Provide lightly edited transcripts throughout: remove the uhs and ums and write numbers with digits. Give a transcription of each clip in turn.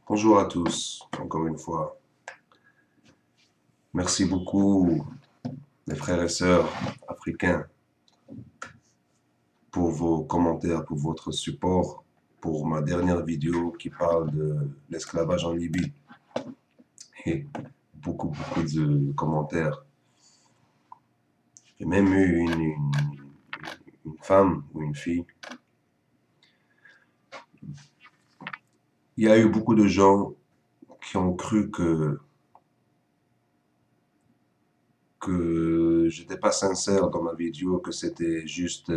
Bonjour à tous, encore une fois. Merci beaucoup, les frères et sœurs africains, pour vos commentaires, pour votre support, pour ma dernière vidéo qui parle de l'esclavage en Libye. Et beaucoup de commentaires. J'ai même eu une femme ou une fille. Il y a eu beaucoup de gens qui ont cru que j'étais pas sincère dans ma vidéo, que c'était juste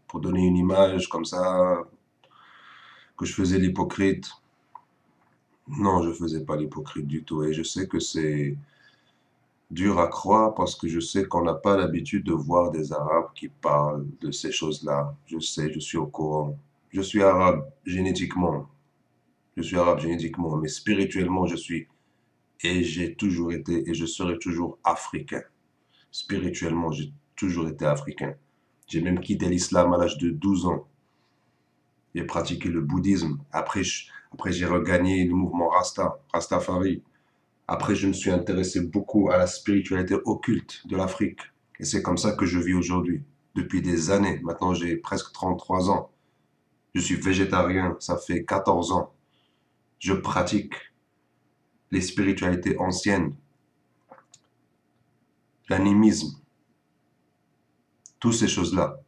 pour donner une image comme ça, que je faisais l'hypocrite. Non, je faisais pas l'hypocrite du tout. Et je sais que c'est dur à croire parce que je sais qu'on n'a pas l'habitude de voir des Arabes qui parlent de ces choses-là. Je sais, je suis au courant. Je suis arabe génétiquement. Je suis arabe génétiquement, mais spirituellement, je suis et j'ai toujours été et je serai toujours africain. Spirituellement, j'ai toujours été africain. J'ai même quitté l'islam à l'âge de 12 ans. J'ai pratiqué le bouddhisme. Après j'ai regagné le mouvement Rastafari. Après, je me suis intéressé beaucoup à la spiritualité occulte de l'Afrique. Et c'est comme ça que je vis aujourd'hui, depuis des années. Maintenant, j'ai presque 33 ans. Je suis végétarien, ça fait 14 ans. Je pratique les spiritualités anciennes, l'animisme, toutes ces choses-là.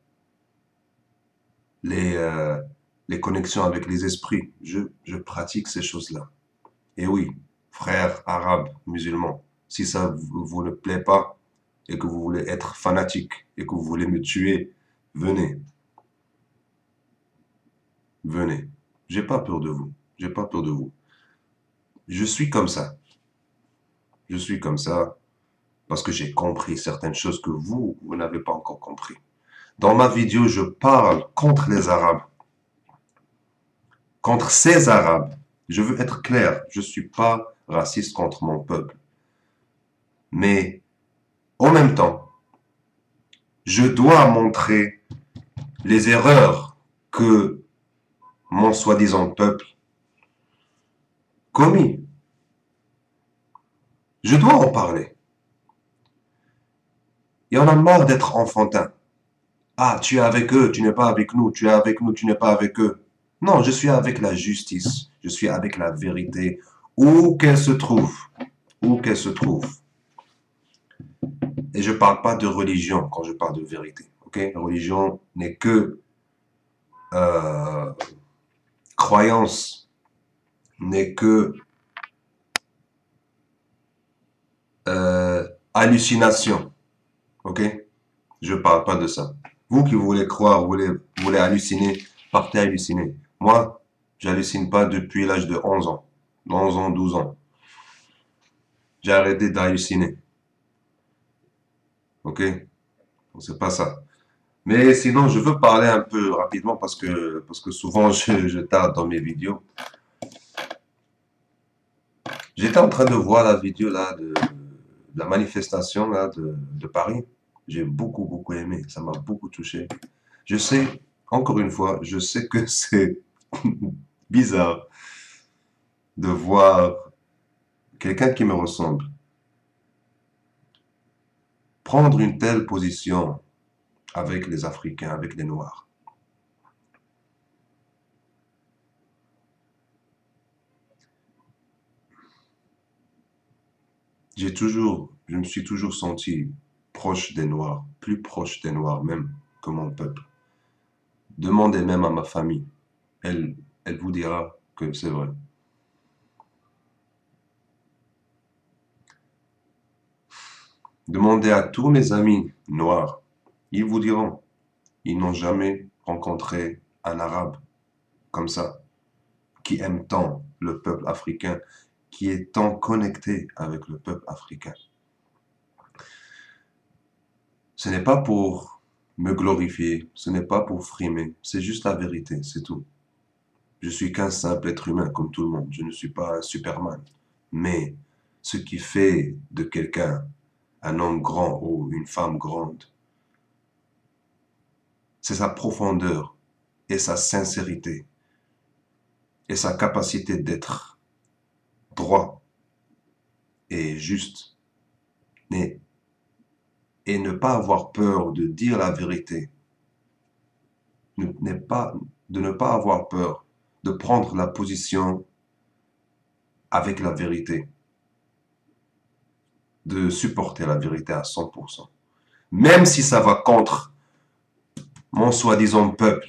Les, euh, les connexions avec les esprits. Je pratique ces choses-là. Et oui, frères arabes, musulmans, si ça vous ne plaît pas et que vous voulez être fanatique et que vous voulez me tuer, venez. Venez. J'ai pas peur de vous. J'ai pas peur de vous. Je suis comme ça. Je suis comme ça parce que j'ai compris certaines choses que vous n'avez pas encore compris. Dans ma vidéo, je parle contre les Arabes, contre ces Arabes. Je veux être clair, je suis pas raciste contre mon peuple. Mais en même temps, je dois montrer les erreurs que mon soi-disant peuple commis. Je dois en parler. Il y en a marre d'être enfantin. Ah, tu es avec eux, tu n'es pas avec nous, tu es avec nous, tu n'es pas avec eux. Non, je suis avec la justice, je suis avec la vérité, où qu'elle se trouve, où qu'elle se trouve. Et je ne parle pas de religion quand je parle de vérité, ok? La religion n'est que euh, croyance, n'est que hallucination, ok? Je ne parle pas de ça. Vous qui voulez croire, vous voulez halluciner, partez halluciner. Moi, j'hallucine pas depuis l'âge de 11 ans, 11 ans, 12 ans. J'ai arrêté d'halluciner. Ok? C'est pas ça. Mais sinon, je veux parler un peu rapidement parce que souvent je tarde dans mes vidéos. J'étais en train de voir la vidéo là de la manifestation là de Paris. J'ai beaucoup aimé. Ça m'a beaucoup touché. Je sais, encore une fois, je sais que c'est bizarre de voir quelqu'un qui me ressemble prendre une telle position avec les Africains, avec les Noirs. Je me suis toujours senti proche des Noirs, plus proche des Noirs même que mon peuple. Demandez même à ma famille, elle, elle vous dira que c'est vrai. Demandez à tous mes amis noirs, ils vous diront, ils n'ont jamais rencontré un arabe comme ça, qui aime tant le peuple africain, qui est tant connecté avec le peuple africain. Ce n'est pas pour me glorifier, ce n'est pas pour frimer, c'est juste la vérité, c'est tout. Je suis qu'un simple être humain comme tout le monde, je ne suis pas un Superman. Mais ce qui fait de quelqu'un un homme grand ou une femme grande, c'est sa profondeur et sa sincérité. et sa capacité d'être droit et juste et, et ne pas avoir peur de dire la vérité, de ne pas avoir peur de prendre la position avec la vérité, de supporter la vérité à 100%. Même si ça va contre mon soi-disant peuple.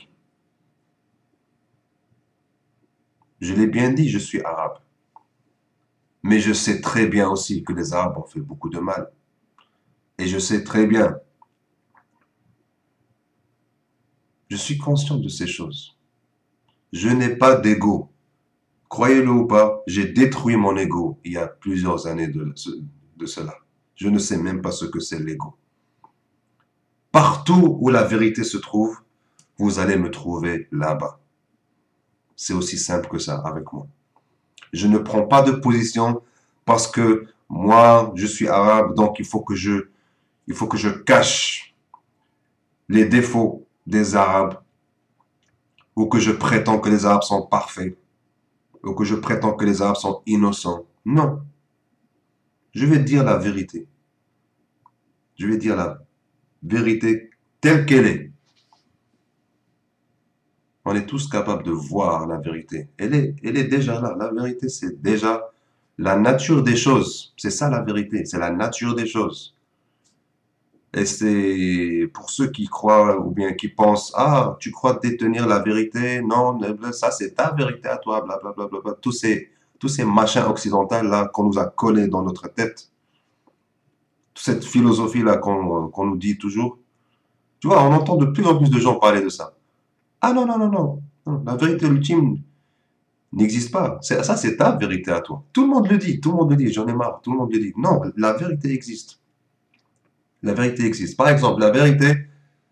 Je l'ai bien dit, je suis arabe. Mais je sais très bien aussi que les Arabes ont fait beaucoup de mal. Et je sais très bien, je suis conscient de ces choses. Je n'ai pas d'ego. Croyez-le ou pas, j'ai détruit mon ego il y a plusieurs années de cela. Je ne sais même pas ce que c'est l'ego. Partout où la vérité se trouve, vous allez me trouver là-bas. C'est aussi simple que ça avec moi. Je ne prends pas de position parce que moi, je suis arabe, donc il faut que je cache les défauts des Arabes ou que je prétends que les Arabes sont parfaits ou que je prétends que les Arabes sont innocents. Non, je vais dire la vérité. Je vais dire la vérité telle qu'elle est. On est tous capables de voir la vérité. Elle est déjà là. La vérité, c'est déjà la nature des choses. C'est ça la vérité. C'est la nature des choses. Et c'est pour ceux qui croient ou bien qui pensent, ah, tu crois détenir la vérité? Non, ça c'est ta vérité à toi, blablabla. Bla, bla, bla. Tous ces machins occidentaux là qu'on nous a collés dans notre tête. Toute cette philosophie là qu'on nous dit toujours. Tu vois, on entend de plus en plus de gens parler de ça. Ah non, non, non, non. Non, la vérité ultime n'existe pas. Ça, c'est ta vérité à toi. Tout le monde le dit, tout le monde le dit, j'en ai marre, tout le monde le dit. Non, la vérité existe. La vérité existe. Par exemple, la vérité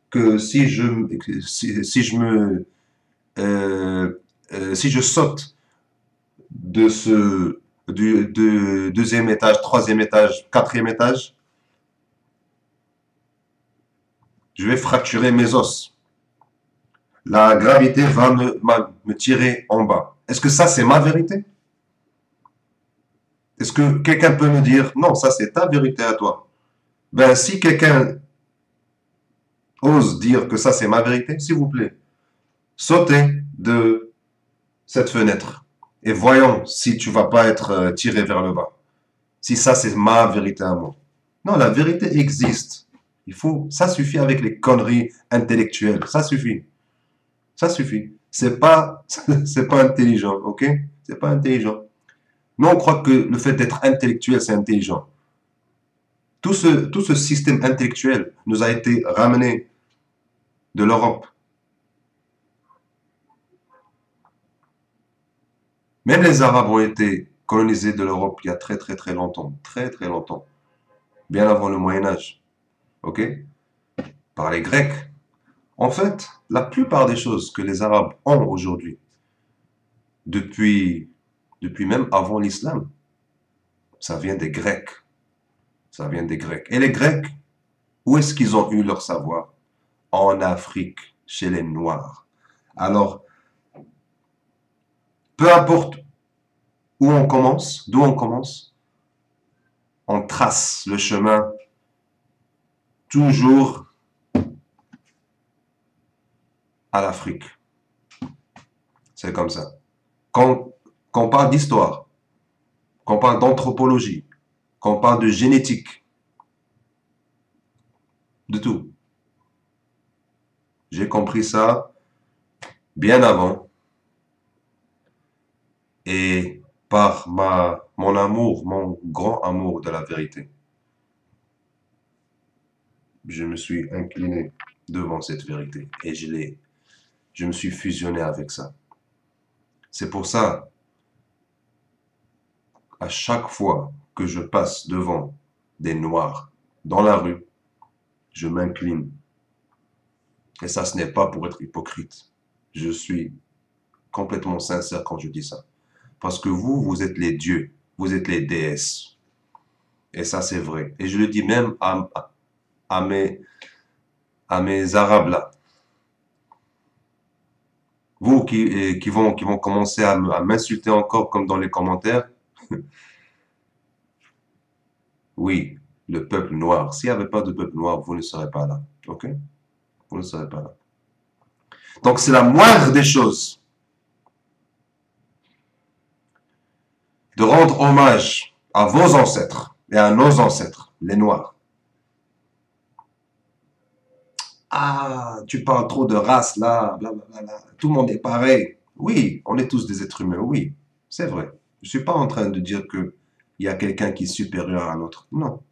que si je me, si je saute de deuxième étage, troisième étage, quatrième étage, je vais fracturer mes os. La gravité va me tirer en bas. Est-ce que ça, c'est ma vérité? Est-ce que quelqu'un peut me dire, non, ça, c'est ta vérité à toi? Ben, si quelqu'un ose dire que ça, c'est ma vérité, s'il vous plaît, sautez de cette fenêtre et voyons si tu vas pas être tiré vers le bas. Si ça, c'est ma vérité à moi. Non, la vérité existe. Ça suffit avec les conneries intellectuelles. Ça suffit. Ça suffit. C'est pas intelligent, ok? C'est pas intelligent. Nous, on croit que le fait d'être intellectuel, c'est intelligent. Tout ce système intellectuel nous a été ramené de l'Europe. Même les Arabes ont été colonisés de l'Europe il y a très très très longtemps. Très très longtemps. Bien avant le Moyen Âge. Ok? Par les Grecs. En fait, la plupart des choses que les Arabes ont aujourd'hui, depuis, depuis même avant l'islam, ça vient des Grecs. Ça vient des Grecs. Et les Grecs, où est-ce qu'ils ont eu leur savoir? En Afrique, chez les Noirs. Alors, peu importe où on commence, d'où on commence, on trace le chemin toujours à l'Afrique. C'est comme ça. Quand on parle d'histoire, quand on parle d'anthropologie, quand on parle de génétique, de tout. J'ai compris ça bien avant et par mon amour, mon grand amour de la vérité. Je me suis incliné devant cette vérité et je me suis fusionné avec ça. C'est pour ça, à chaque fois que je passe devant des noirs dans la rue, je m'incline. Et ça, ce n'est pas pour être hypocrite. Je suis complètement sincère quand je dis ça. Parce que vous êtes les dieux, vous êtes les déesses. Et ça, c'est vrai. Et je le dis même à mes Arabes là. Vous qui vont commencer à m'insulter encore comme dans les commentaires, oui, le peuple noir. S'il n'y avait pas de peuple noir, vous ne serez pas là. OK? Vous ne serez pas là. Donc c'est la moindre des choses de rendre hommage à vos ancêtres et à nos ancêtres, les noirs. Ah, tu parles trop de race là, blablabla. Tout le monde est pareil. Oui, on est tous des êtres humains, oui, c'est vrai. Je ne suis pas en train de dire que il y a quelqu'un qui est supérieur à l'autre. Non.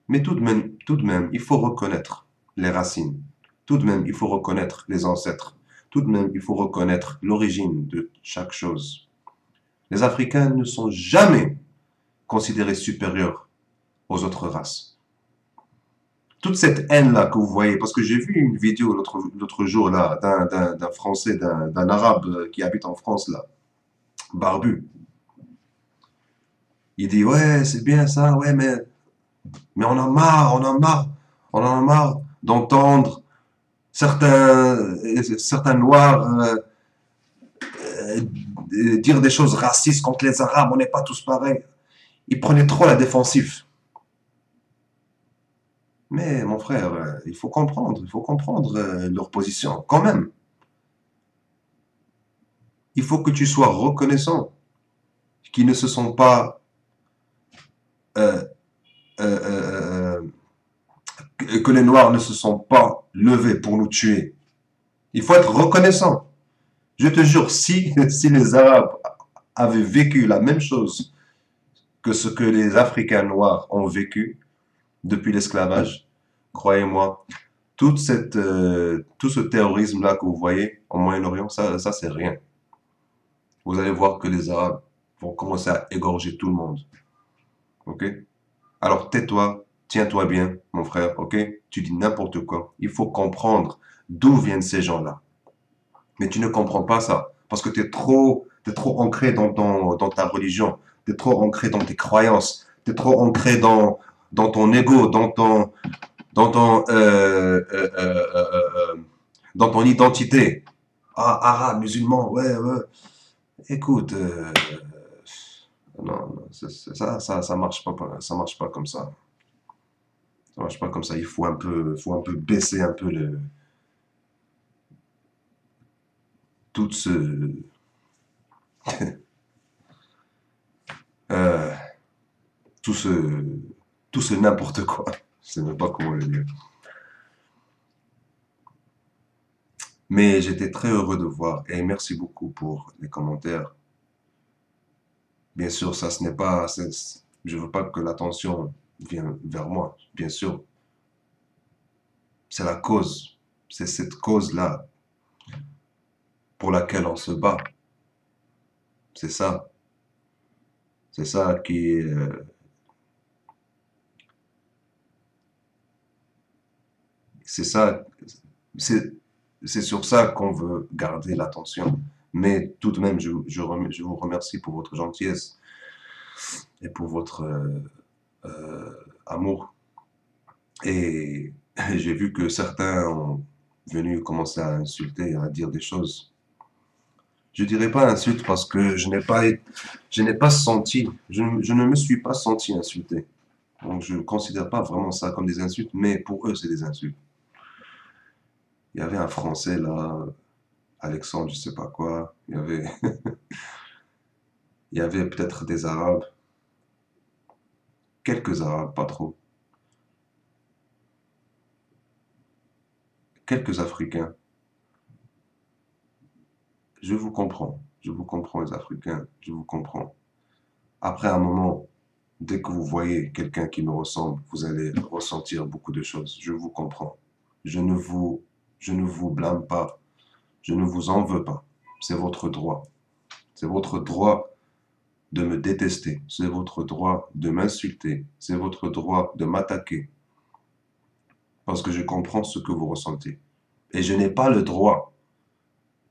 Mais tout de même, il faut reconnaître les racines. Tout de même, il faut reconnaître les ancêtres. Tout de même, il faut reconnaître l'origine de chaque chose. Les Africains ne sont jamais considérés supérieurs aux autres races. Toute cette haine-là que vous voyez, parce que j'ai vu une vidéo l'autre jour là, d'un Français, d'un Arabe qui habite en France là, barbu. Il dit, ouais, c'est bien ça, ouais, mais on en a marre d'entendre certains noirs dire des choses racistes contre les Arabes, on n'est pas tous pareils. Ils prenaient trop la défensive. Mais mon frère, il faut comprendre leur position quand même. Il faut que tu sois reconnaissant qu'ils ne se sont pas euh, euh, que les Noirs ne se sont pas levés pour nous tuer. Il faut être reconnaissant. Je te jure, si les Arabes avaient vécu la même chose que ce que les Africains noirs ont vécu depuis l'esclavage, croyez-moi, tout ce terrorisme-là que vous voyez au Moyen-Orient, ça c'est rien. Vous allez voir que les Arabes vont commencer à égorger tout le monde. Ok? Alors tais-toi, tiens-toi bien, mon frère, ok? Tu dis n'importe quoi. Il faut comprendre d'où viennent ces gens-là. Mais tu ne comprends pas ça parce que t'es trop ancré dans ta religion, tu es trop ancré dans tes croyances, tu es trop ancré dans ton ego, dans ton, dans ton identité. Ah, arabe, musulman, ouais, ouais. Écoute, non, non, ça marche pas comme ça. Ça marche pas comme ça. Faut un peu baisser un peu tout ce, euh, tout ce, tout ce n'importe quoi. Je sais même pas comment le dire. Mais j'étais très heureux de voir et merci beaucoup pour les commentaires. Bien sûr, ça ce n'est pas, je veux pas que l'attention vienne vers moi. Bien sûr, c'est la cause, c'est cette cause-là pour laquelle on se bat. C'est ça, c'est ça c'est ça, c'est, c'est sur ça qu'on veut garder l'attention. Mais tout de même, je vous remercie pour votre gentillesse et pour votre amour. Et j'ai vu que certains ont venu commencer à insulter, à dire des choses. Je dirais pas insulte parce que je n'ai pas senti, je ne me suis pas senti insulté. Donc je ne considère pas vraiment ça comme des insultes, mais pour eux c'est des insultes. Il y avait un Français là, Alexandre, je sais pas quoi. Il y avait peut-être des Arabes, quelques Arabes, pas trop, quelques Africains. Je vous comprends les Africains, je vous comprends. Après un moment, dès que vous voyez quelqu'un qui me ressemble, vous allez ressentir beaucoup de choses. Je vous comprends. Je ne vous, je ne vous blâme pas. Je ne vous en veux pas. C'est votre droit. C'est votre droit de me détester. C'est votre droit de m'insulter. C'est votre droit de m'attaquer. Parce que je comprends ce que vous ressentez. Et je n'ai pas le droit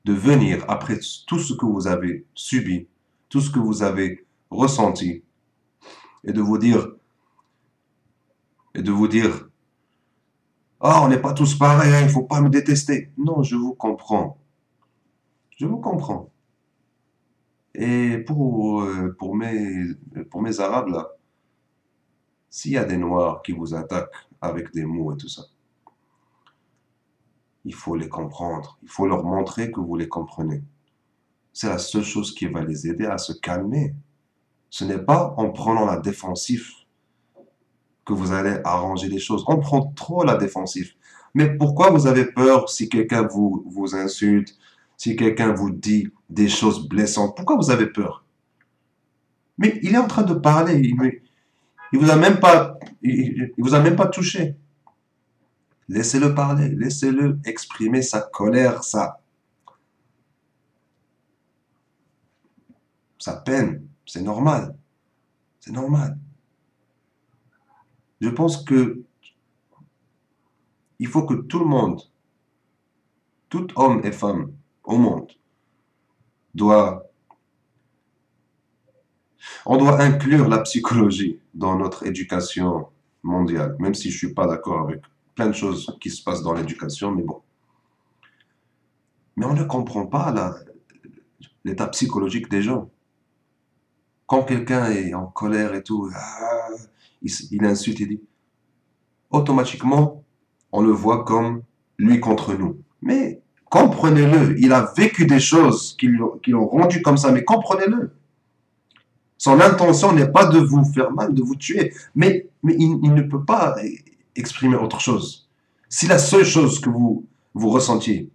de venir après tout ce que vous avez subi, tout ce que vous avez ressenti, et de vous dire, et de vous dire, ah, on n'est pas tous pareils, hein, il ne faut pas me détester. Non, je vous comprends. Je vous comprends. Et pour mes Arabes, là, s'il y a des Noirs qui vous attaquent avec des mots et tout ça, il faut les comprendre. Il faut leur montrer que vous les comprenez. C'est la seule chose qui va les aider à se calmer. Ce n'est pas en prenant la défensive que vous allez arranger les choses. On prend trop la défensive. Mais pourquoi vous avez peur si quelqu'un vous insulte, si quelqu'un vous dit des choses blessantes? Pourquoi vous avez peur? Mais il est en train de parler. Il vous a même pas, il vous a même pas touché. Laissez-le parler. Laissez-le exprimer sa colère, sa peine. C'est normal. C'est normal. Je pense que il faut que tout le monde, tout homme et femme au monde, doit, on doit inclure la psychologie dans notre éducation mondiale, même si je suis pas d'accord avec plein de choses qui se passent dans l'éducation, mais bon. Mais on ne comprend pas l'état psychologique des gens. Quand quelqu'un est en colère et tout, il insulte, il dit, automatiquement, on le voit comme lui contre nous. Mais comprenez-le, il a vécu des choses qui l'ont rendu comme ça, mais comprenez-le. Son intention n'est pas de vous faire mal, de vous tuer, mais il ne peut pas exprimer autre chose. Si la seule chose que vous ressentiez,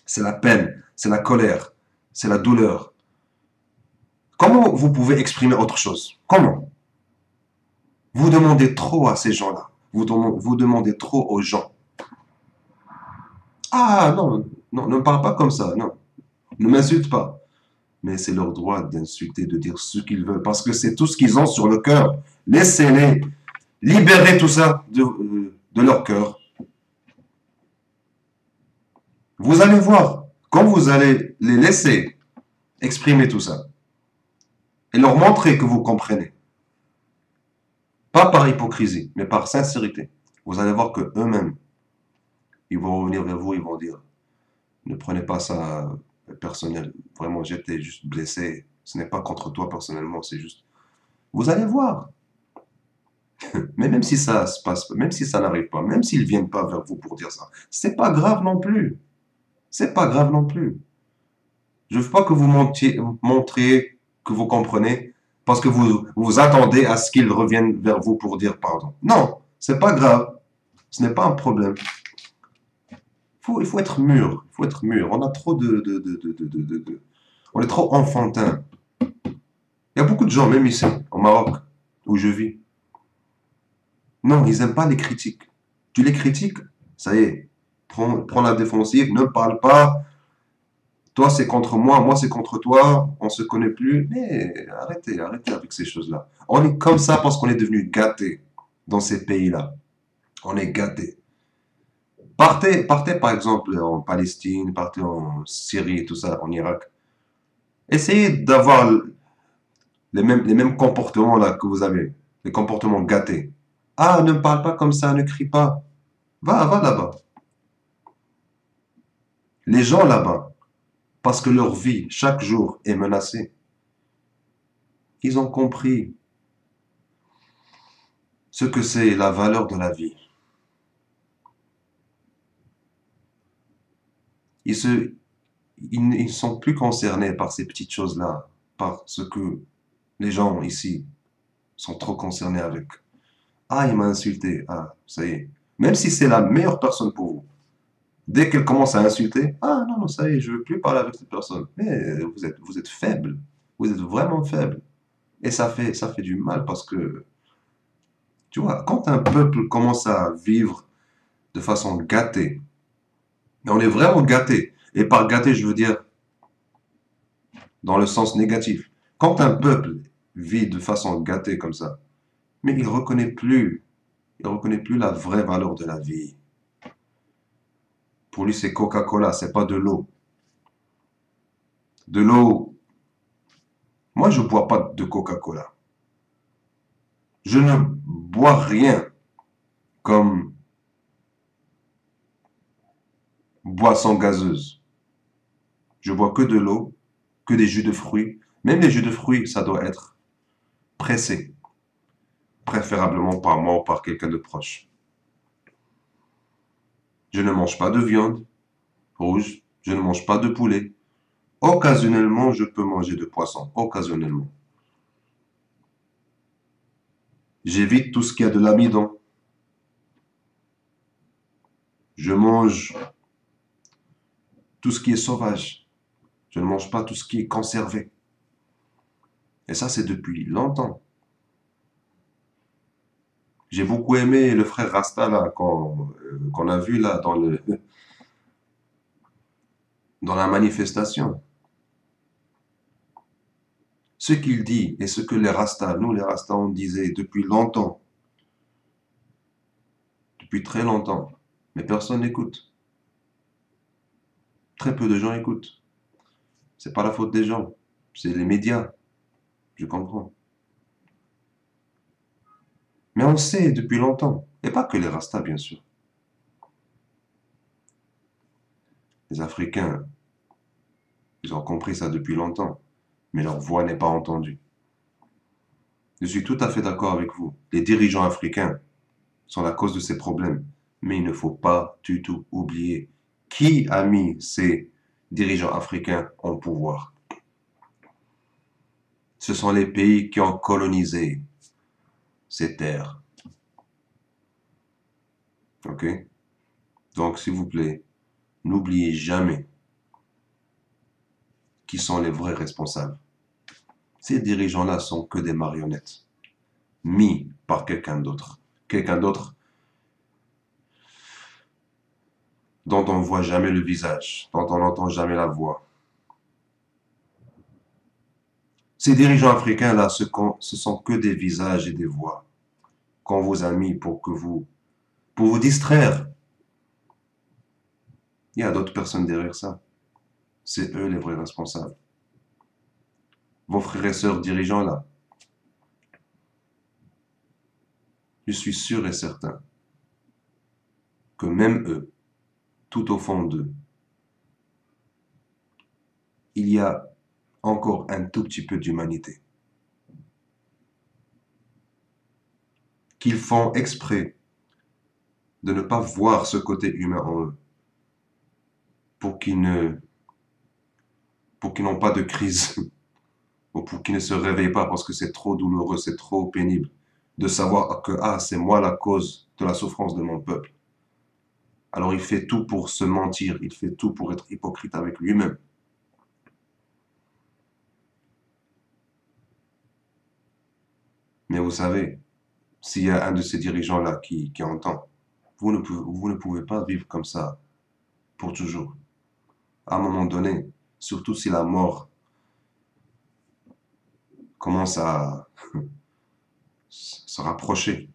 c'est la peine, c'est la colère, c'est la douleur, comment vous pouvez exprimer autre chose? Comment? Vous demandez trop à ces gens-là. Vous demandez trop aux gens. Ah non, non, ne me parle pas comme ça, non. Ne m'insulte pas. Mais c'est leur droit d'insulter, de dire ce qu'ils veulent, parce que c'est tout ce qu'ils ont sur le cœur. Laissez-les libérer tout ça de leur cœur. Vous allez voir, quand vous allez les laisser exprimer tout ça, et leur montrer que vous comprenez, pas par hypocrisie, mais par sincérité, vous allez voir que eux-mêmes, ils vont revenir vers vous, ils vont dire, ne prenez pas ça personnel. Vraiment, j'étais juste blessé. Ce n'est pas contre toi personnellement, c'est juste. Vous allez voir. Mais même si ça se passe, même si ça n'arrive pas, même s'ils viennent pas vers vous pour dire ça, c'est pas grave non plus. C'est pas grave non plus. Je veux pas que vous montriez que vous comprenez parce que vous attendez à ce qu'ils reviennent vers vous pour dire pardon. Non, c'est pas grave. Ce n'est pas un problème. Il faut être mûr. Il faut être mûr. On a trop on est trop enfantin. Il y a beaucoup de gens, même ici, au Maroc, où je vis. Non, ils n'aiment pas les critiques. Tu les critiques, ça y est. Prends la défensive, ne parle pas. Toi, c'est contre moi c'est contre toi. On se connaît plus. Mais arrêtez avec ces choses-là. On est comme ça parce qu'on est devenu gâté dans ces pays-là. On est gâté. Partez par exemple en Palestine, partez en Syrie et tout ça, en Irak. Essayez d'avoir les mêmes comportements là que vous avez, les comportements gâtés. Ah, ne me parle pas comme ça, ne crie pas. Va là-bas. Les gens là-bas, parce que leur vie, chaque jour, est menacée, ils ont compris ce que c'est la valeur de la vie. Ils se, ils ne sont plus concernés par ces petites choses-là, par ce que les gens ici sont trop concernés avec. Ah, il m'a insulté. Ah, ça y est. Même si c'est la meilleure personne pour vous. Dès qu'elle commence à insulter, ah non, non, ça y est, je ne veux plus parler avec cette personne. Mais vous êtes faible. Vous êtes vraiment faible. Et ça fait du mal parce que, tu vois, quand un peuple commence à vivre de façon gâtée, mais on est vraiment gâté. Et par gâté, je veux dire dans le sens négatif. Quand un peuple vit de façon gâtée comme ça, mais il reconnaît plus la vraie valeur de la vie. Pour lui, c'est Coca-Cola, c'est pas de l'eau. De l'eau, moi je bois pas de Coca-Cola. Je ne bois rien comme boisson gazeuse. Je bois que de l'eau, que des jus de fruits. Même les jus de fruits, ça doit être pressé, préférablement par moi ou par quelqu'un de proche. Je ne mange pas de viande rouge, je ne mange pas de poulet. Occasionnellement, je peux manger de poisson, occasionnellement. J'évite tout ce qui a de l'amidon. Je mange tout ce qui est sauvage. Je ne mange pas tout ce qui est conservé. Et ça, c'est depuis longtemps. J'ai beaucoup aimé le frère Rasta là, qu'on a vu là dans la manifestation. Ce qu'il dit et ce que les Rastas, nous les Rastas, on disait depuis longtemps, depuis très longtemps, mais personne n'écoute. Très peu de gens écoutent. C'est pas la faute des gens, c'est les médias, je comprends. Mais on sait depuis longtemps, et pas que les Rastas bien sûr. Les Africains, ils ont compris ça depuis longtemps, mais leur voix n'est pas entendue. Je suis tout à fait d'accord avec vous. Les dirigeants africains sont la cause de ces problèmes, mais il ne faut pas du tout oublier qui a mis ces dirigeants africains en pouvoir. Ce sont les pays qui ont colonisé ces terres. OK? Donc, s'il vous plaît, n'oubliez jamais qui sont les vrais responsables. Ces dirigeants-là sont que des marionnettes, mis par quelqu'un d'autre. Quelqu'un d'autre dont on ne voit jamais le visage, dont on n'entend jamais la voix. Ces dirigeants africains-là, ce sont que des visages et des voix qu'on vous a mis pour vous distraire. Il y a d'autres personnes derrière ça. C'est eux les vrais responsables. Vos frères et sœurs dirigeants là, je suis sûr et certain que même eux, tout au fond d'eux, il y a encore un tout petit peu d'humanité. Qu'ils font exprès de ne pas voir ce côté humain en eux pour pour qu'ils n'ont pas de crise ou pour qu'ils ne se réveillent pas parce que c'est trop douloureux, c'est trop pénible de savoir que c'est moi la cause de la souffrance de mon peuple. Alors il fait tout pour se mentir, il fait tout pour être hypocrite avec lui-même. Mais vous savez, s'il y a un de ces dirigeants-là qui entend, vous ne pouvez pas vivre comme ça pour toujours. À un moment donné, surtout si la mort commence à se rapprocher,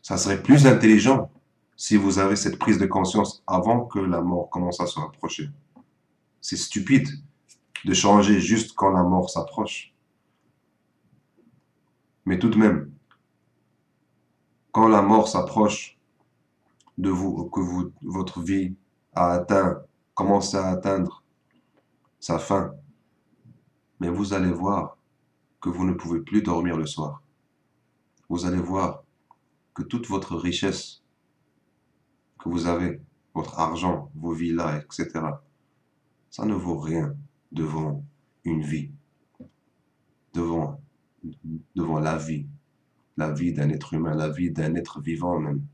ça serait plus intelligent si vous avez cette prise de conscience avant que la mort commence à se rapprocher. C'est stupide de changer juste quand la mort s'approche. Mais tout de même, quand la mort s'approche de vous, votre vie commence à atteindre sa fin, mais vous allez voir que vous ne pouvez plus dormir le soir. Vous allez voir que toute votre richesse que vous avez, votre argent, vos villas, etc., ça ne vaut rien devant une vie, devant, devant la vie d'un être humain, la vie d'un être vivant même.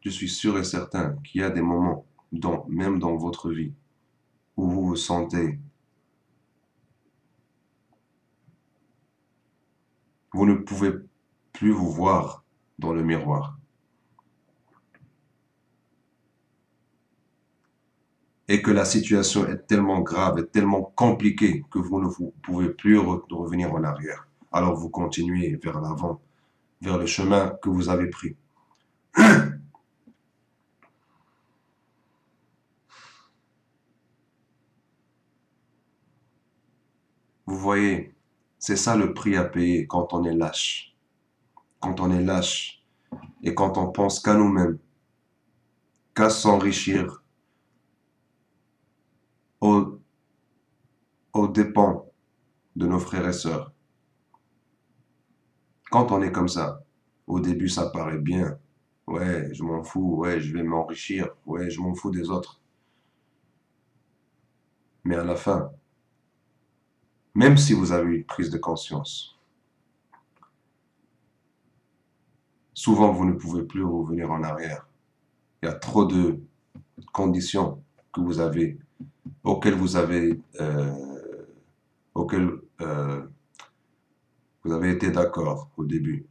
Je suis sûr et certain qu'il y a des moments, même dans votre vie, où vous vous sentez, vous ne pouvez plus vous voir dans le miroir. Et que la situation est tellement grave et tellement compliquée que vous ne vous pouvez plus revenir en arrière. Alors vous continuez vers l'avant, vers le chemin que vous avez pris. Vous voyez, c'est ça le prix à payer quand on est lâche. Quand on est lâche et quand on pense qu'à nous-mêmes. jusqu'à s'enrichir aux, aux dépens de nos frères et sœurs. Quand on est comme ça, au début ça paraît bien. Ouais, je m'en fous, ouais, je vais m'enrichir, ouais, je m'en fous des autres. Mais à la fin, même si vous avez une prise de conscience, souvent vous ne pouvez plus revenir en arrière. Il y a trop de conditions que vous avez, auxquelles vous avez, auxquelles vous avez été d'accord au début.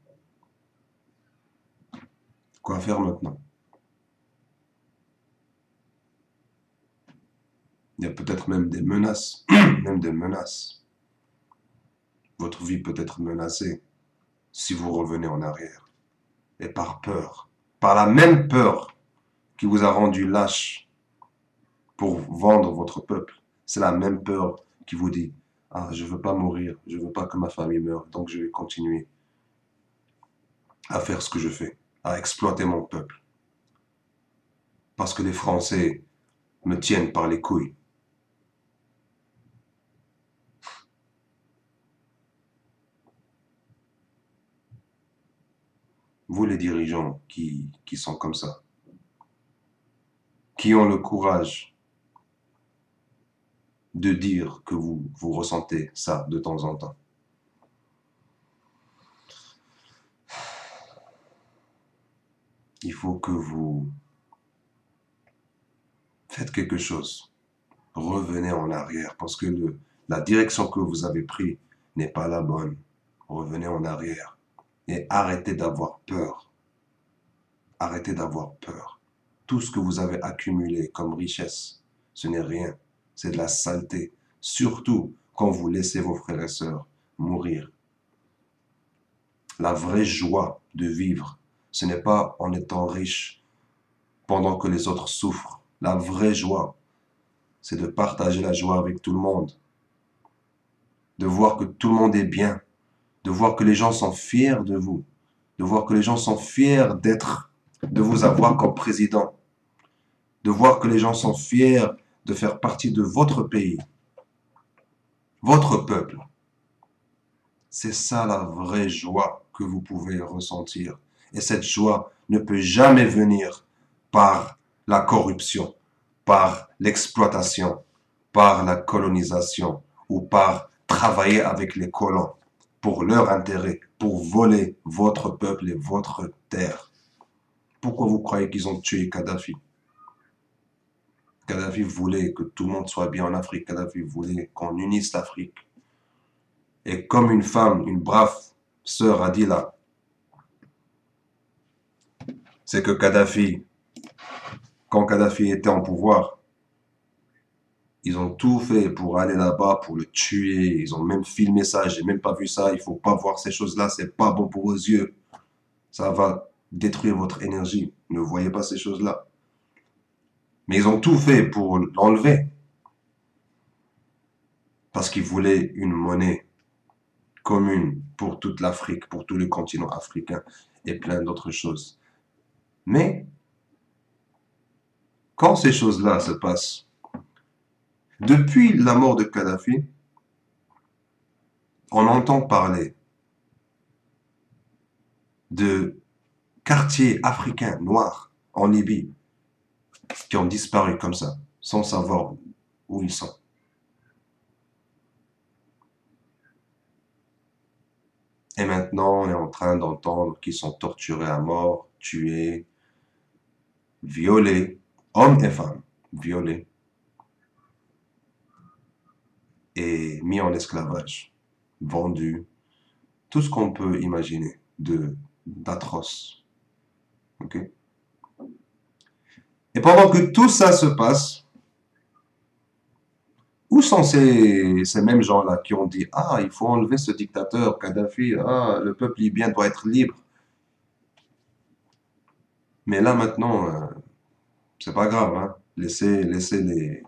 Quoi faire maintenant? Il y a peut-être même des menaces, même des menaces. Votre vie peut être menacée si vous revenez en arrière. Et par peur, par la même peur qui vous a rendu lâche pour vendre votre peuple, c'est la même peur qui vous dit, ah, je ne veux pas mourir, je ne veux pas que ma famille meure, donc je vais continuer à faire ce que je fais, à exploiter mon peuple. Parce que les Français me tiennent par les couilles. Vous les dirigeants qui sont comme ça, qui ont le courage de dire que vous ressentez ça de temps en temps. Il faut que vous faites quelque chose. Revenez en arrière parce que la direction que vous avez prise n'est pas la bonne. Revenez en arrière et arrêtez d'avoir peur. Arrêtez d'avoir peur. Tout ce que vous avez accumulé comme richesse, ce n'est rien. C'est de la saleté. Surtout quand vous laissez vos frères et sœurs mourir. La vraie joie de vivre, ce n'est pas en étant riche pendant que les autres souffrent. La vraie joie, c'est de partager la joie avec tout le monde. De voir que tout le monde est bien. De voir que les gens sont fiers de vous. De voir que les gens sont fiers de vous avoir comme président. De voir que les gens sont fiers de faire partie de votre pays, votre peuple. C'est ça la vraie joie que vous pouvez ressentir. Et cette joie ne peut jamais venir par la corruption, par l'exploitation, par la colonisation ou par travailler avec les colons pour leur intérêt, pour voler votre peuple et votre terre. Pourquoi vous croyez qu'ils ont tué Kadhafi? Kadhafi voulait que tout le monde soit bien en Afrique. Kadhafi voulait qu'on unisse l'Afrique. Et comme une femme, une brave sœur a dit là, c'est que Kadhafi, quand Kadhafi était en pouvoir, ils ont tout fait pour aller là-bas, pour le tuer. Ils ont même filmé ça. J'ai même pas vu ça. Il faut pas voir ces choses-là. C'est pas bon pour vos yeux. Ça va détruire votre énergie. Ne voyez pas ces choses-là. Mais ils ont tout fait pour l'enlever. Parce qu'ils voulaient une monnaie commune pour toute l'Afrique, pour tout le continent africain et plein d'autres choses. Mais quand ces choses-là se passent, depuis la mort de Kadhafi, on entend parler de quartiers africains noirs en Libye qui ont disparu comme ça, sans savoir où ils sont. Et maintenant, on est en train d'entendre qu'ils sont torturés à mort, tués, violés, hommes et femmes, violés et mis en esclavage, vendus, tout ce qu'on peut imaginer d'atroce. Okay? Et pendant que tout ça se passe, où sont ces mêmes gens-là qui ont dit, ah, il faut enlever ce dictateur, Kadhafi, ah, le peuple libyen doit être libre. Mais là maintenant, c'est pas grave, hein. Laissez les,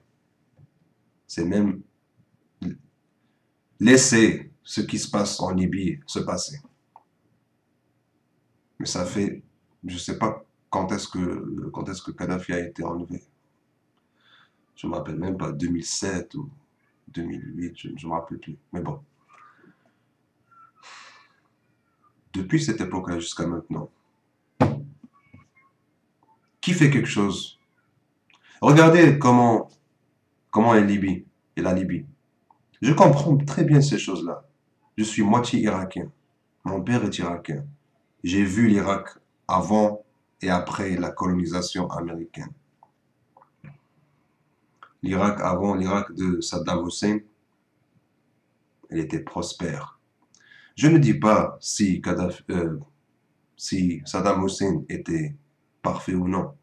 c'est même, laissez ce qui se passe en Libye se passer. Mais ça fait, je sais pas quand est-ce que Kadhafi a été enlevé? Je ne me rappelle même pas, 2007 ou 2008, je ne me rappelle plus. Mais bon, depuis cette époque-là jusqu'à maintenant, qui fait quelque chose? Regardez comment est Libye et la Libye. Je comprends très bien ces choses-là. Je suis moitié irakien. Mon père est irakien. J'ai vu l'Irak avant et après la colonisation américaine. L'Irak avant, l'Irak de Saddam Hussein, elle était prospère. Je ne dis pas si Saddam Hussein était parfait ou non.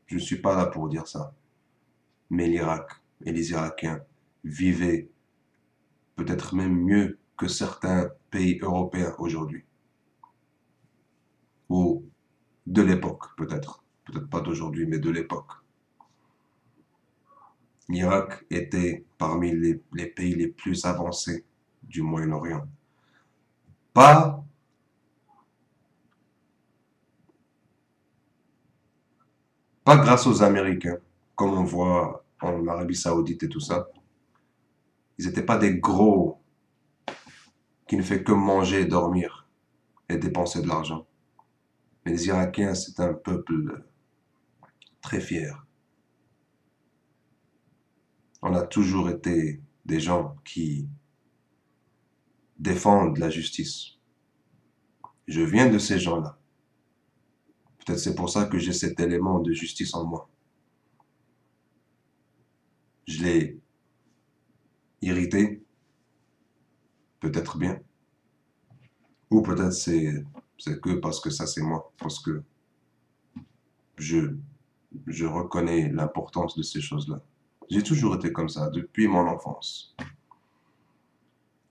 Je ne suis pas là pour dire ça. Mais l'Irak et les Irakiens vivaient peut-être même mieux que certains pays européens aujourd'hui. Ou de l'époque, peut-être. Peut-être pas d'aujourd'hui, mais de l'époque. L'Irak était parmi les pays les plus avancés du Moyen-Orient. Pas, pas grâce aux Américains, comme on voit en Arabie Saoudite et tout ça. Ils n'étaient pas des gros qui ne fait que manger, dormir et dépenser de l'argent. Mais les Irakiens, c'est un peuple très fier. On a toujours été des gens qui défendent la justice. Je viens de ces gens-là. Peut-être c'est pour ça que j'ai cet élément de justice en moi. Je l'ai irrité, peut-être bien. Ou peut-être c'est que parce que ça c'est moi. Parce que je, je reconnais l'importance de ces choses-là. J'ai toujours été comme ça, depuis mon enfance.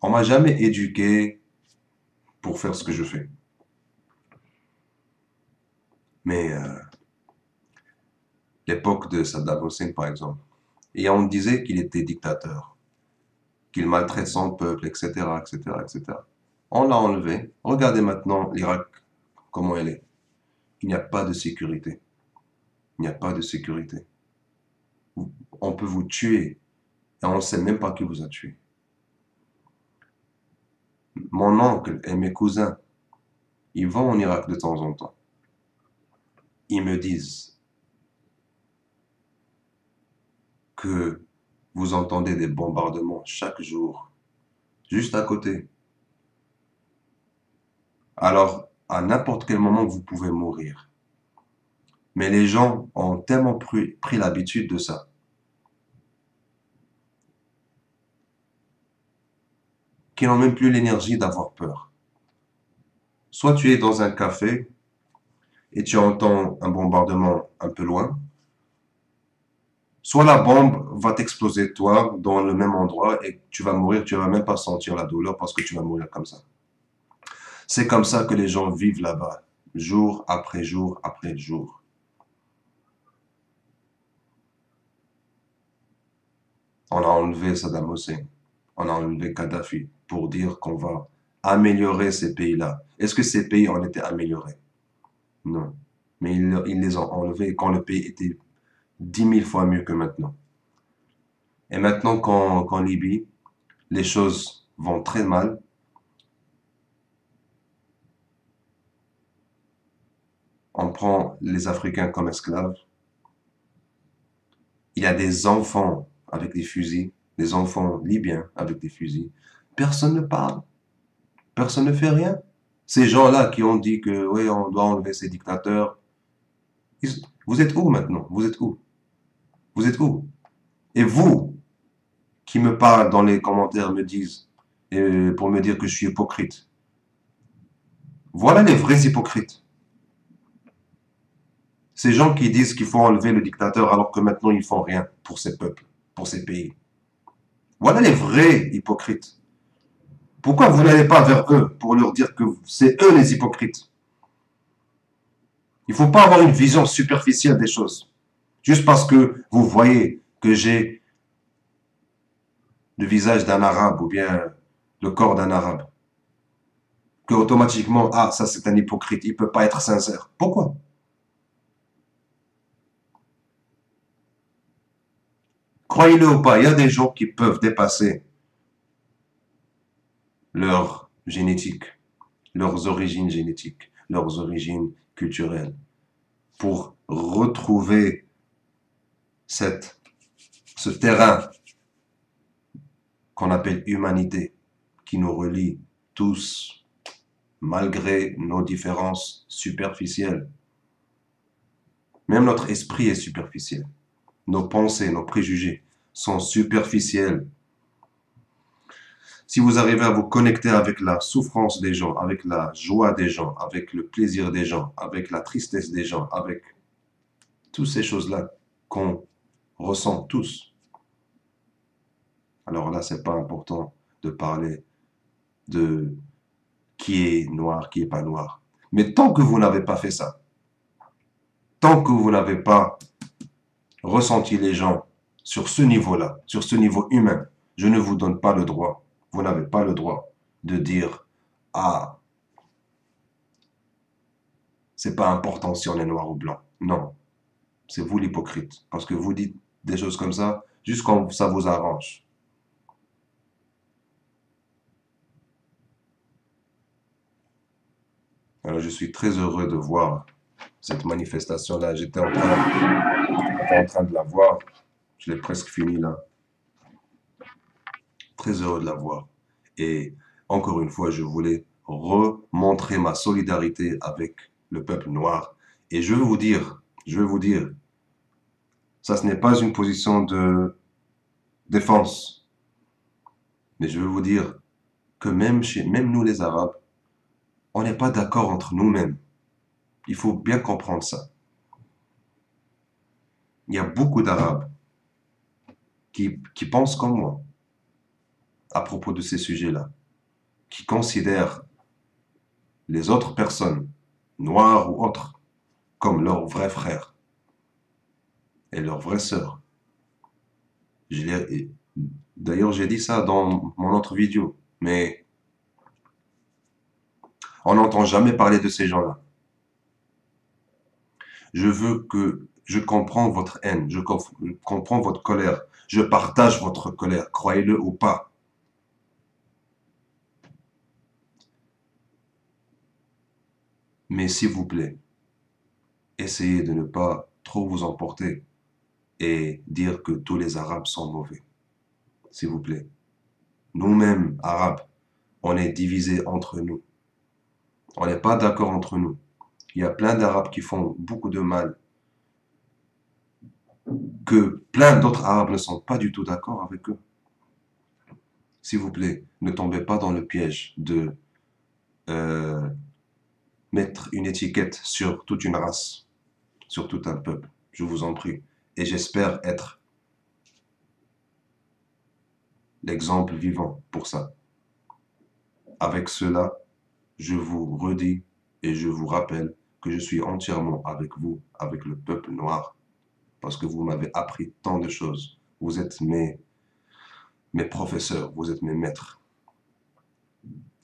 On m'a jamais éduqué pour faire ce que je fais. Mais l'époque de Saddam Hussein, par exemple, et on disait qu'il était dictateur, qu'il maltraite son peuple, etc., etc., etc. On l'a enlevé. Regardez maintenant l'Irak, comment elle est. Il n'y a pas de sécurité. Il n'y a pas de sécurité. On peut vous tuer et on ne sait même pas qui vous a tué. Mon oncle et mes cousins, ils vont en Irak de temps en temps. Ils me disent que vous entendez des bombardements chaque jour, juste à côté. Alors, à n'importe quel moment, vous pouvez mourir. Mais les gens ont tellement pris l'habitude de ça qu'ils n'ont même plus l'énergie d'avoir peur. Soit tu es dans un café et tu entends un bombardement un peu loin, soit la bombe va t'exploser toi dans le même endroit et tu vas mourir, tu ne vas même pas sentir la douleur parce que tu vas mourir comme ça. C'est comme ça que les gens vivent là-bas, jour après jour après jour. On a enlevé Saddam Hussein, on a enlevé Kadhafi pour dire qu'on va améliorer ces pays-là. Est-ce que ces pays ont été améliorés? Non. Mais ils les ont enlevés quand le pays était 10 000 fois mieux que maintenant. Et maintenant qu'en Libye, les choses vont très mal, on prend les Africains comme esclaves. Il y a des enfants avec des fusils, des enfants libyens avec des fusils. Personne ne parle, personne ne fait rien. Ces gens-là qui ont dit que oui, on doit enlever ces dictateurs, vous êtes où maintenant? Vous êtes où? Vous êtes où? Et vous, qui me parlent dans les commentaires, me disent, pour me dire que je suis hypocrite. Voilà les vrais hypocrites. Ces gens qui disent qu'il faut enlever le dictateur alors que maintenant ils font rien pour ces peuples, pour ces pays. Voilà les vrais hypocrites. Pourquoi vous n'allez pas vers eux pour leur dire que c'est eux les hypocrites? Il ne faut pas avoir une vision superficielle des choses. Juste parce que vous voyez que j'ai le visage d'un arabe ou bien le corps d'un arabe. que automatiquement, ah, ça c'est un hypocrite, il peut pas être sincère. Pourquoi? Croyez-le ou pas, il y a des gens qui peuvent dépasser leur génétique, leurs origines génétiques, leurs origines culturelles, pour retrouver cette, ce terrain qu'on appelle humanité, qui nous relie tous, malgré nos différences superficielles. Même notre esprit est superficiel. Nos pensées, nos préjugés sont superficiels. Si vous arrivez à vous connecter avec la souffrance des gens, avec la joie des gens, avec le plaisir des gens, avec la tristesse des gens, avec toutes ces choses-là qu'on ressent tous, alors là, c'est pas important de parler de qui est noir, qui est pas noir. Mais tant que vous n'avez pas fait ça, tant que vous n'avez pas ressenti les gens sur ce niveau-là, sur ce niveau humain, je ne vous donne pas le droit, vous n'avez pas le droit de dire, ah, c'est pas important si on est noir ou blanc. Non, c'est vous l'hypocrite. Parce que vous dites des choses comme ça, juste quand ça vous arrange. Alors, je suis très heureux de voir cette manifestation-là. J'étais en train de la voir. Je l'ai presque fini là. Très heureux de la voir. Et encore une fois, je voulais remontrer ma solidarité avec le peuple noir. Et je veux vous dire, ça ce n'est pas une position de défense. Mais je veux vous dire que même nous les Arabes, on n'est pas d'accord entre nous-mêmes. Il faut bien comprendre ça. Il y a beaucoup d'Arabes qui pensent comme moi à propos de ces sujets-là, qui considèrent les autres personnes, noires ou autres, comme leurs vrais frères et leurs vraies sœurs. D'ailleurs, j'ai dit ça dans mon autre vidéo, mais on n'entend jamais parler de ces gens-là. Je comprends votre haine, je comprends votre colère, je partage votre colère, croyez-le ou pas. Mais s'il vous plaît, essayez de ne pas trop vous emporter et dire que tous les Arabes sont mauvais. S'il vous plaît. Nous-mêmes, Arabes, on est divisés entre nous. On n'est pas d'accord entre nous. Il y a plein d'Arabes qui font beaucoup de mal, que plein d'autres Arabes ne sont pas du tout d'accord avec eux. S'il vous plaît, ne tombez pas dans le piège de euh, mettre une étiquette sur toute une race, sur tout un peuple. Je vous en prie. Et j'espère être l'exemple vivant pour ça. Avec cela, je vous redis et je vous rappelle que je suis entièrement avec vous, avec le peuple noir, parce que vous m'avez appris tant de choses. Vous êtes mes professeurs, vous êtes mes maîtres,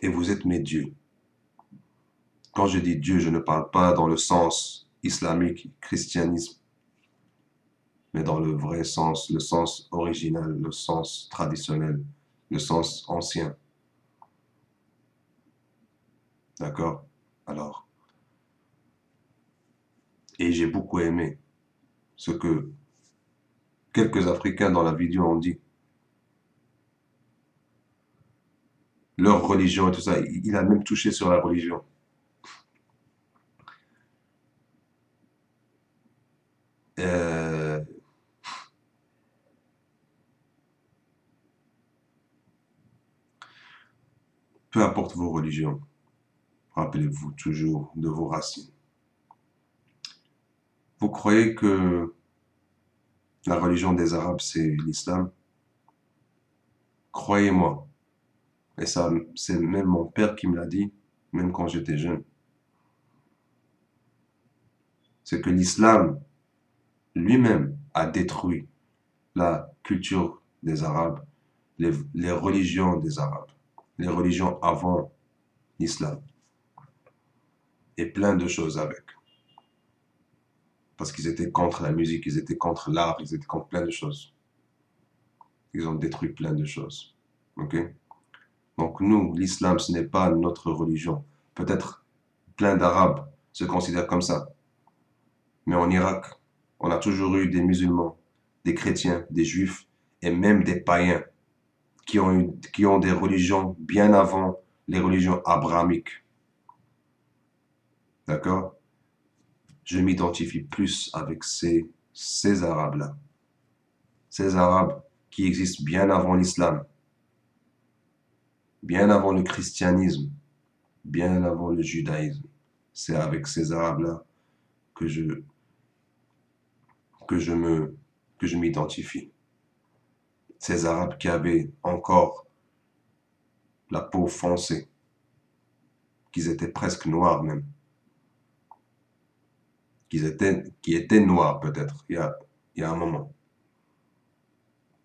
et vous êtes mes dieux. Quand je dis Dieu, je ne parle pas dans le sens islamique, christianisme, mais dans le vrai sens, le sens original, le sens traditionnel, le sens ancien. D'accord? Alors, et j'ai beaucoup aimé ce que quelques Africains dans la vidéo ont dit. Leur religion et tout ça, il a même touché sur la religion. Euh, peu importe vos religions, rappelez-vous toujours de vos racines. Vous croyez que la religion des Arabes, c'est l'islam? Croyez-moi, et ça, c'est même mon père qui me l'a dit, même quand j'étais jeune, c'est que l'islam lui-même a détruit la culture des Arabes, les religions des Arabes, les religions avant l'islam. et plein de choses avec. Parce qu'ils étaient contre la musique, ils étaient contre l'art, ils étaient contre plein de choses. Ils ont détruit plein de choses. Ok? Donc nous, l'islam, ce n'est pas notre religion. Peut-être plein d'Arabes se considèrent comme ça. Mais en Irak, on a toujours eu des musulmans, des chrétiens, des juifs et même des païens qui ont des religions bien avant les religions abrahamiques. D'accord? Je m'identifie plus avec ces Arabes-là. Ces Arabes qui existent bien avant l'islam, bien avant le christianisme, bien avant le judaïsme. C'est avec ces Arabes-là que je, que je me, que je m'identifie. Ces Arabes qui avaient encore la peau foncée, qui étaient presque noirs même, qui étaient noirs peut-être, il y a un moment,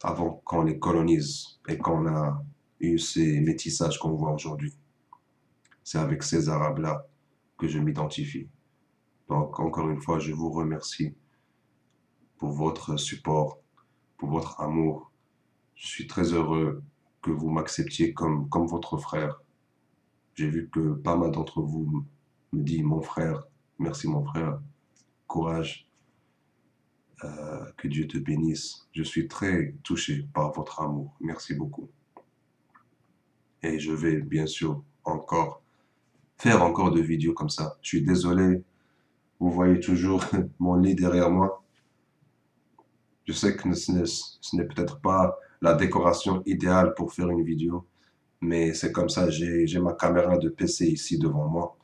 avant qu'on les colonise et qu'on a eu ces métissages qu'on voit aujourd'hui. C'est avec ces Arabes-là que je m'identifie. Donc, encore une fois, je vous remercie pour votre support, pour votre amour. Je suis très heureux que vous m'acceptiez comme votre frère. J'ai vu que pas mal d'entre vous me disent mon frère, merci mon frère, courage, que Dieu te bénisse. Je suis très touché par votre amour. Merci beaucoup. Et je vais bien sûr faire encore de vidéos comme ça. Je suis désolé, vous voyez toujours mon lit derrière moi. Je sais que ce n'est peut-être pas la décoration idéale pour faire une vidéo, mais c'est comme ça, j'ai ma caméra de PC ici devant moi.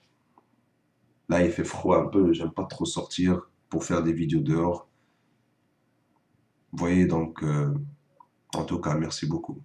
Là, il fait froid un peu, j'aime pas trop sortir pour faire des vidéos dehors. Vous voyez, donc, en tout cas, merci beaucoup.